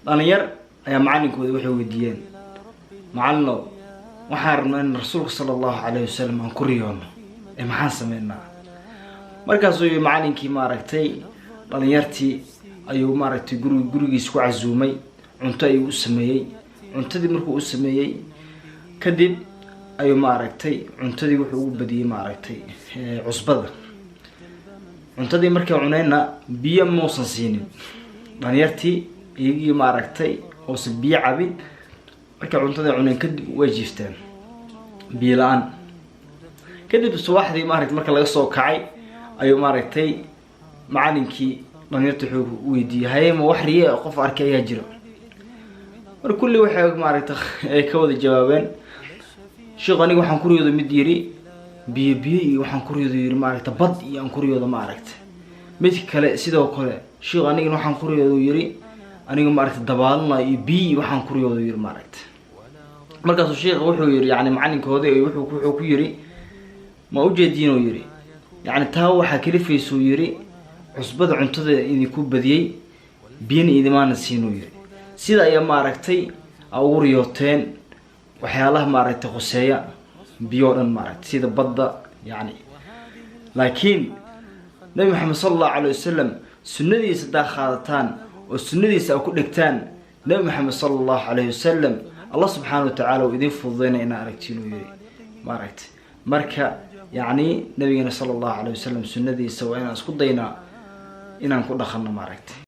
dhalinyar ayaa macalinkooda waxay weydiiyeen macalinow waxaan rabnaa in rasuulka sallallahu alayhi wasallam aan ku riyoono maxaan sameynaa markaasuu yiri macalinkii maaragtay dhalinyartii ayuu maaragtay gurigiisa ku casuumay cunto ayuu u sameeyay cuntadii markuu u sameeyay kadib ayuu maaragtay cuntadii wuxuu ugu badiyay maaragtay cusbada cuntadii markay cunayna biyo muusan siinin dhalinyartii iyagii maaragtay oo si biyo cabin markay cuntada cuneen kadib way jiifteen biyo la'aan kadib subaxdii maaragtay marka laga soo kacay ayuu maaragtay macalinkii dhalinyartii wuxuu weydiiyay hayma wax riyo qof arkay ayaa jiro mar kulli waxay maaragtay ay ka wada jawaabeen sheekh aniga waxaan ku riyooday mid yiri biyo waxaan ku riyooday yiri maaragtay bad iyo aan ku riyooday maaragtay mid kale sidoo kale sheekh aniga waxaan ku riyooday yiri aniga maaragtay dabaalna iyo biyo waxaan ku riyooday yiri maaragtay markaas sheekh wuxuu yiri yani macalinkooda wuxuu ku yiri ma u jeedino yiri yani taa waxa kalifayso yiri cusbada cuntada idinku badiyay biyana idimaana siino yiri sida ay maaragtay ugu riyooteen waxyaalaha maaragtay qoseeya biyo dhan maaragtay sida badda yani laakiin nabi maxamed sallallahu alayhi wasallam sunnadiisa daaqaadatan oo sunnadiisa ku dhigtaan nabi maxamed sallallahu alayhi wasallam Allah subhanahu wa ta'ala oo idin fududeynaa in aragtino yiri maaragtay marka yani nabigana sallallahu alayhi wasallam sunnadiisa waa inaan isku daynaa inaan ku dhaqanno maaragtay